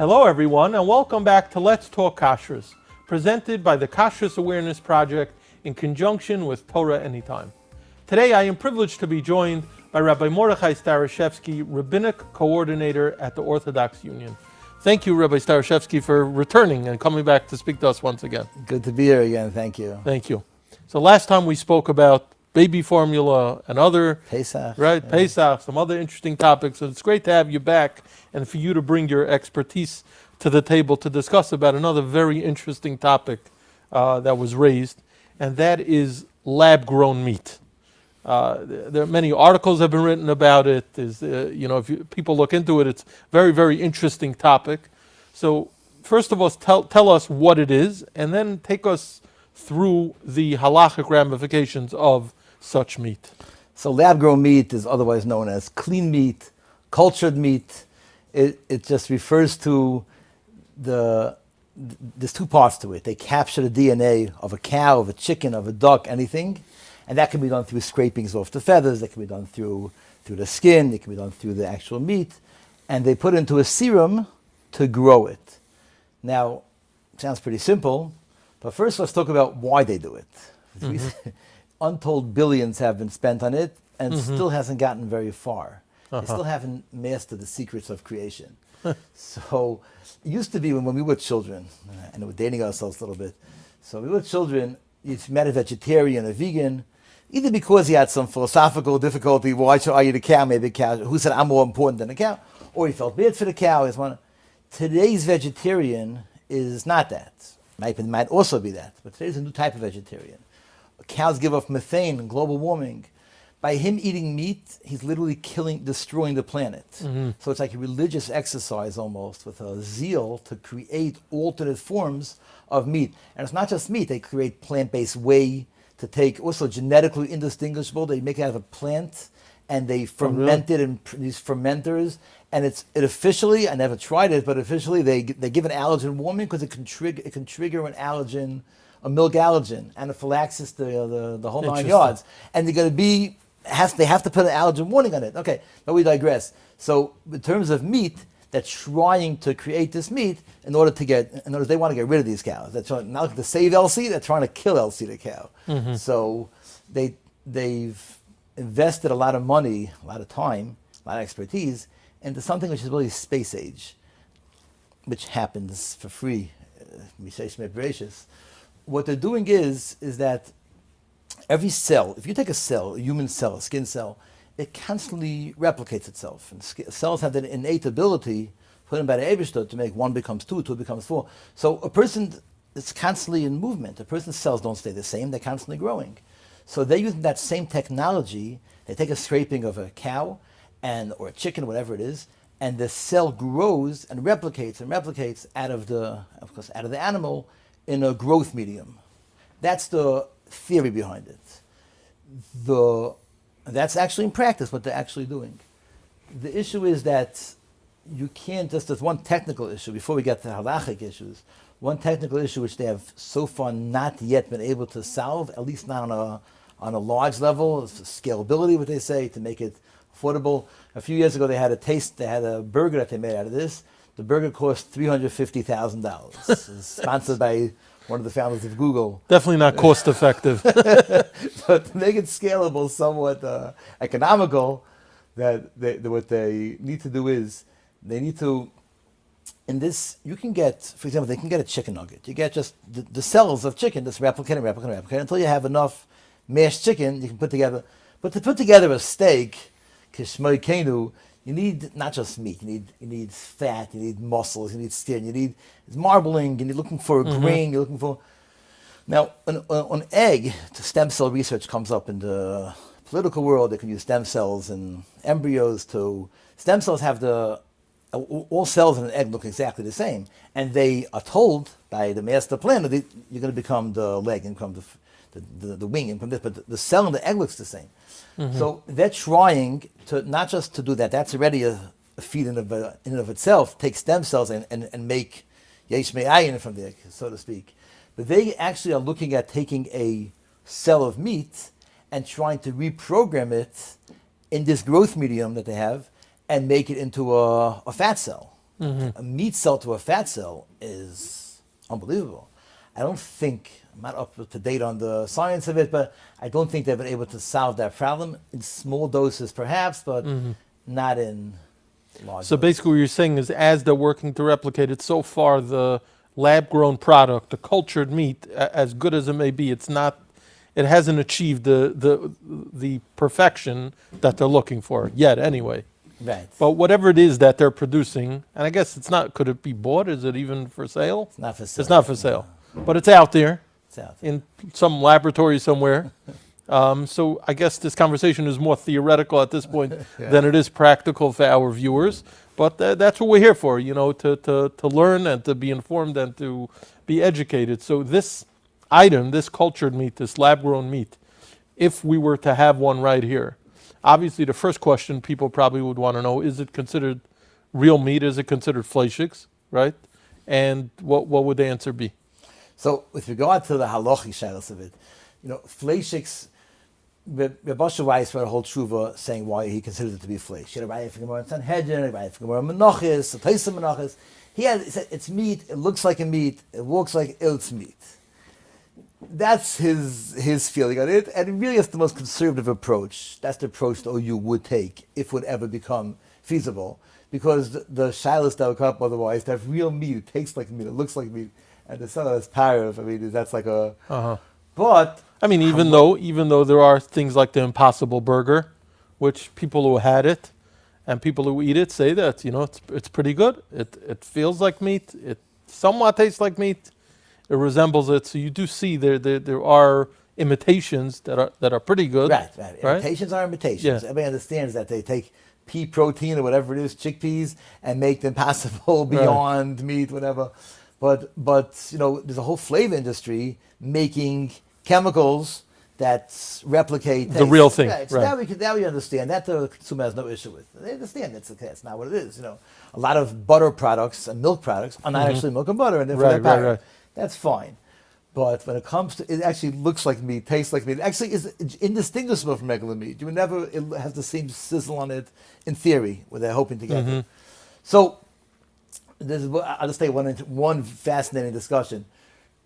Hello everyone and welcome back to Let's Talk Kashrus, presented by the Kashrus Awareness Project in conjunction with Torah Anytime. Today I am privileged to be joined by Rabbi Mordechai Starashevsky, Rabbinic Coordinator at the Orthodox Union. Thank you, Rabbi Starashevsky, for returning and coming back to speak to us once again. Good to be here again, thank you. Thank you. So last time we spoke about baby formula and other, Pesach. right? Yeah. Pesach, some other interesting topics. So it's great to have you back and for you to bring your expertise to the table to discuss about another very interesting topic that was raised, and that is lab-grown meat. There are many articles have been written about it. If people look into it, it's a very, very interesting topic. So first of all, tell us what it is, and then take us through the halachic ramifications of such meat. So lab-grown meat is otherwise known as clean meat, cultured meat. It just refers to there's two parts to it. They capture the DNA of a cow, of a chicken, of a duck, anything. And that can be done through scrapings off the feathers. That can be done through the skin. It can be done through the actual meat. And they put it into a serum to grow it. Now, it sounds pretty simple, but first let's talk about why they do it. Mm-hmm. Untold billions have been spent on it and still hasn't gotten very far. They still haven't mastered the secrets of creation. So it used to be when we were children, and we're dating ourselves a little bit. So when we were children, if you met a vegetarian, a vegan, either because he had some philosophical difficulty, why should I eat a cow, maybe a cow, who said I'm more important than a cow, or he felt bad for the cow. Today's vegetarian is not that. It might also be that, but today's a new type of vegetarian. Cows give off methane and global warming. By him eating meat, he's literally destroying the planet. Mm-hmm. So it's like a religious exercise almost, with a zeal to create alternate forms of meat. And it's not just meat, they create plant-based whey to take, also genetically indistinguishable. They make it out of a plant and they ferment it in these fermenters. And it officially, I never tried it, but officially they give an allergen warning because it can trigger an allergen, a milk allergen, anaphylaxis, the whole 9 yards. And they're going to be, they have to put an allergen warning on it. Okay, but we digress. So in terms of meat, they're trying to create this meat in order they want to get rid of these cows. They're trying not to save Elsie, they're trying to kill Elsie the cow. Mm-hmm. So they've invested a lot of money, a lot of time, a lot of expertise into something which is really space age, which happens for free. What they're doing is that every cell, if you take a cell, a human cell, a skin cell, it constantly replicates itself. And cells have that innate ability, put in by the Eibishter, to make 1 becomes 2, 2 becomes 4. So a person is constantly in movement. A person's cells don't stay the same, they're constantly growing. So they're using that same technology. They take a scraping of a cow or a chicken, whatever it is, and the cell grows and replicates out of the animal in a growth medium. That's the theory behind it. That's actually in practice what they're actually doing. The issue is that you can't there's one technical issue before we get to halachic issues. One technical issue which they have so far not yet been able to solve, at least not on a large level, is scalability, what they say, to make it affordable. A few years ago they had a burger that they made out of this. The burger cost $350,000. It's sponsored by one of the founders of Google. Definitely not cost effective. But to make it scalable, somewhat economical, what they need to do is, they need to, in this, you can get, for example, they can get a chicken nugget. You get just the cells of chicken, just replicate until you have enough mashed chicken you can put together. But to put together a steak, kishmoi kenu, you need not just meat. You need fat. You need muscles. You need skin. You need marbling. You're looking for a grain. You're looking for. Now, on egg, stem cell research comes up in the political world. They can use stem cells and embryos stem cells have all cells in an egg look exactly the same, and they are told by the master planner that you're going to become the leg and become the wing and become this, but the cell in the egg looks the same. Mm-hmm. So they're trying to not just to do that. That's already a feat in and of itself. Take stem cells and make yesh me'ayin from there, so to speak. But they actually are looking at taking a cell of meat and trying to reprogram it in this growth medium that they have and make it into a fat cell. A meat cell to a fat cell is unbelievable. I don't think, I'm not up to date on the science of it, but I don't think they've been able to solve that problem. In small doses perhaps, but not in large So doses. basically what you're saying is as they're working to replicate it, so far the lab-grown product, the cultured meat, as good as it may be, it hasn't achieved the perfection that they're looking for yet anyway. Right. But whatever it is that they're producing, and I guess it's not, could it be bought? Is it even for sale? It's not for sale. It's not for sale. But it's out there It's out there. in some laboratory somewhere. So I guess this conversation is more theoretical at this point than it is practical for our viewers. But that's what we're here for, to learn and to be informed and to be educated. So this item, this cultured meat, this lab-grown meat, if we were to have one right here, obviously the first question people probably would want to know, is it considered real meat? Is it considered fleischiks, right? And what would the answer be? So with regard to the halachic shalos of it, fleischiks, Rebbe Weiss wrote a whole tshuva saying why he considered it to be flesh. He had a raya for Gemara in Sanhedrin, a raya for Gemara in Menachos, a Taisa Menachos. He said it's meat, it looks like a meat, it walks like it's meat. That's his feeling on it, and really it's the most conservative approach. That's the approach the OU would take if it would ever become feasible, because the shilas that would come up otherwise, that real meat, it tastes like meat, it looks like meat, and the seller is parav. I mean, that's like a. But I mean, even though there are things like the Impossible Burger, which people who had it and people who eat it say that it's pretty good. It feels like meat. It somewhat tastes like meat. It resembles it. So you do see there are imitations that are pretty good. Right. Imitations are imitations. Yeah. Everybody understands that they take pea protein or whatever it is, chickpeas, and make them passable beyond meat, whatever. But there's a whole flavor industry making chemicals that replicate The taste. real thing, Right. So right. now we understand that the consumer has no issue with. They understand that's not what it is. A lot of butter products and milk products are not actually milk and butter, and therefore Right. that's fine. But when it comes to, it actually looks like meat, tastes like meat. It actually is indistinguishable from regular meat. It has the same sizzle on it, in theory, what they're hoping to get. So, I'll just say one fascinating discussion.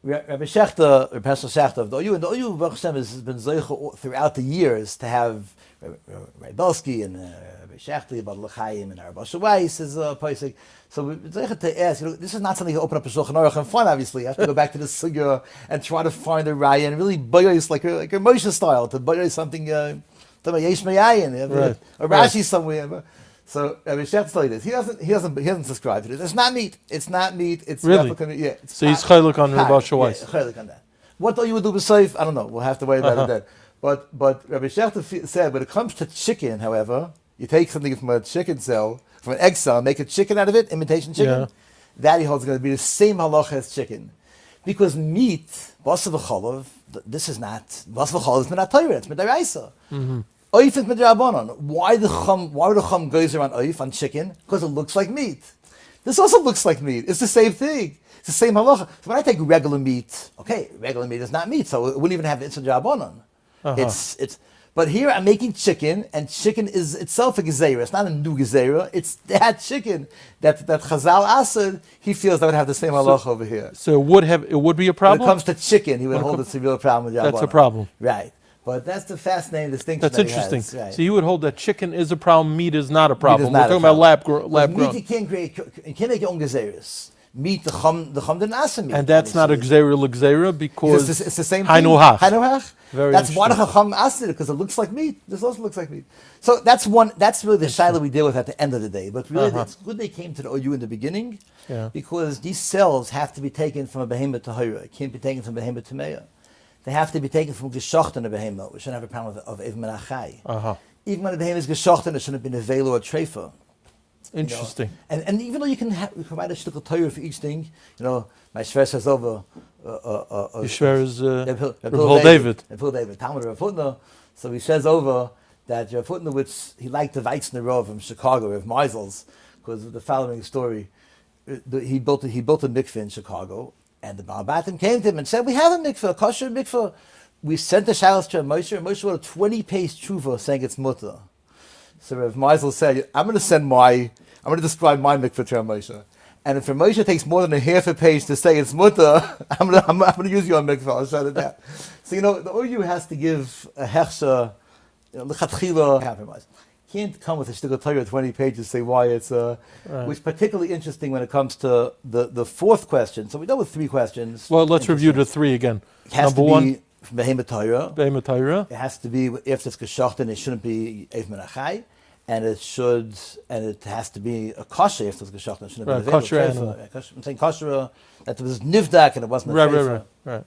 Rabbi Shechter, Rabbi Shechter of the OU, and the OU, Baruch Hashem, has been zeicha throughout the years to have Rabbi Belsky and Rabbi Shechter, Bad L'chaim, and Rabbi Weiss is a posek. So we're zeicha to ask, this is not something you open up a Shulchan Aruch and fun, obviously. You have to go back to the sugya and try to find a raya and really bayos like a Moshe style, to bayos something, Yesh Mayayin, a Rashi somewhere. So Rabbi Shechter told you this. He doesn't subscribe to this. It's not meat. It's Really? replica meat. Yeah. So he's chaylik on Rabbi Weiss. Yeah, chaylik on that. What do you would do with safe? I don't know. We'll have to worry about it then. But Rabbi Shechter said when it comes to chicken, however, you take something from a chicken cell, from an egg cell, make a chicken out of it, imitation chicken. Yeah. That he holds is going to be the same halacha as chicken, because meat, basar v'chalav, this is not basar v'chalav. It's not Torah. It's midaraisa. Oif is midrabanan. Why would the chum goes around oif on chicken? Because it looks like meat. This also looks like meat. It's the same thing. It's the same halacha. So when I take regular meat, okay, regular meat is not meat, so it wouldn't even have it's midrabanan. It's. But here I'm making chicken, and chicken is itself a gezerah. It's not a new gezerah. It's that chicken that Chazal Asad, he feels that would have the same halacha over here. So it would be a problem? When it comes to chicken, he would hold it's a real problem with That's a problem. Right. But that's the fascinating distinction. That's interesting. Has, right. So you would hold that chicken is a problem, meat is not a problem. Meat is not We're a talking problem. about lab grown. Meat you can't make your own gezerahs. Meat, the chum didn't ask meat. And that's not a gzera because it's the same Hainu thing. hach. Hainu hach. Very That's why the interesting. chacham asked it, because it looks like meat. This also looks like meat. So that's really the shaila we deal with at the end of the day. But really, it's good they came to the OU in the beginning, because these cells have to be taken from a behemoth to hayra. It can't be taken from behemoth to meya. They have to be taken from geshocht and a behemoth. We shouldn't have a problem of even menachai. Even when the behemoth is geshocht, it shouldn't have been a veil or a treifa. Interesting. And even though you can write a shtickle Torah for each thing, my shver says over. Your shver is Rav David. Talmud Rav Hutner. So he says over that Rav Hutner, which he liked the Weitzner Rav from Chicago, Rav Meisels, because of the following story. He built a mikveh in Chicago, and the Baal Batim came to him and said, "We have a mikveh, a kosher mikveh." We sent the shalos to Moshe, and Moshe wrote a 20-page tshuva saying it's mutter. So Rav Meisel said, I'm going to send my I'm going to describe my mikveh to Moshe. And if Moshe takes more than a half a page to say it's mutter, I'm going to use your mikveh. I'll shut it down. So, the OU has to give a hechsher, l'chatchila, compromise. Can't come with a shtickle Torah 20 pages to say why it's which is particularly interesting when it comes to the fourth question. So we dealt with three questions. Well, let's review the three again. It has Number to be one, from Behemoth Torah. Behemoth Torah. It has to be if it's geschachten, it shouldn't be eif menachai, and it has to be a kosher if it's geschachten, it shouldn't be kosher a animal. I'm saying kosher that was nivdak and it wasn't a Right.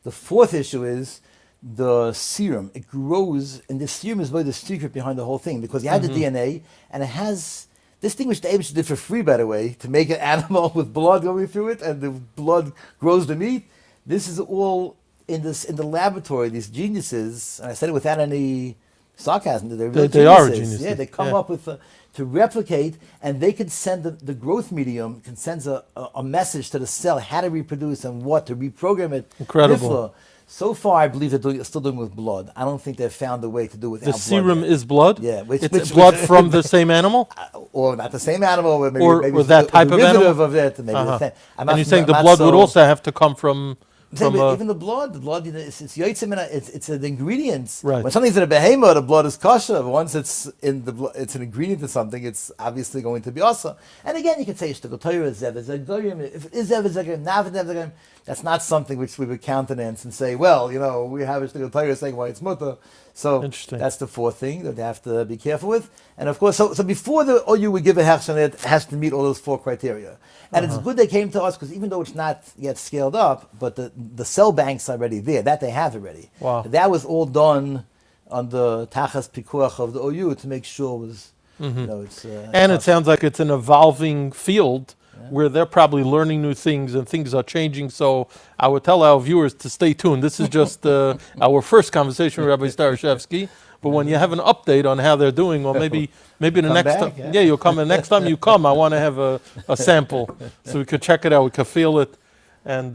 The fourth issue is the serum. It grows, and the serum is really the secret behind the whole thing, because you have the DNA, and it has this thing which the Abish did for free, by the way, to make an animal with blood going through it, and the blood grows the meat. This is all in the laboratory. These geniuses, and I said it without any sarcasm. They're real they are geniuses. geniuses. Yeah, they come up with to replicate, and they can send the growth medium can send a message to the cell how to reproduce and what to reprogram it. Incredible. Nifla. So far, I believe they're still doing with blood. I don't think they've found a way to do it without The blood. serum yet. is blood? Yeah. It's blood from the same animal? Or not the same animal, or maybe, Or that type of animal? Of it, maybe the same. And you're saying the blood would also have to come from even the blood, it's yotzim, it's an ingredient. Right. When something's in a behemoth, the blood is kosher. Once it's in the blood, it's an ingredient of something. It's obviously going to be also. And again, you can say shtickle Torah zev zegoyim. If it is zev zegoyim, nav zev zegoyim, that's not something which we would countenance and say, well, we have a shtickle Torah saying why it's mutter. So that's the fourth thing that they have to be careful with. And of course, so before the OU would give a hechsher, it has to meet all those four criteria. And it's good they came to us, because even though it's not yet scaled up, but the cell banks are already there. That they have already. Wow. That was all done on the tachas pikuach of the OU to make sure it was, it's... and it sounds like it's an evolving field where they're probably learning new things and things are changing. So I would tell our viewers to stay tuned. This is just our first conversation with Rabbi Starashevsky. But when you have an update on how they're doing, or maybe the next time, you'll come. The next time you come, I want to have a sample so we could check it out, we could feel it, and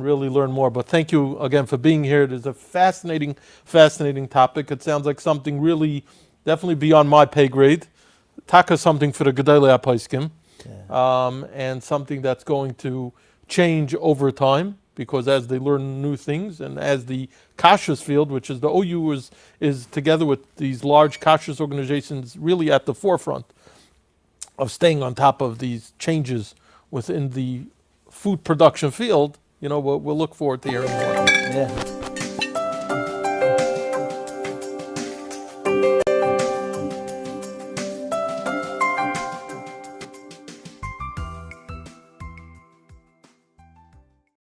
really learn more. But thank you again for being here. It is a fascinating topic. It sounds like something really, definitely beyond my pay grade. Taka something for the Gedolei HaPoskim, and something that's going to change over time, because as they learn new things, and as the kashrus field, which is the OU is together with these large kashrus organizations, really at the forefront of staying on top of these changes within the food production field, we'll look forward to hearing more. Yeah.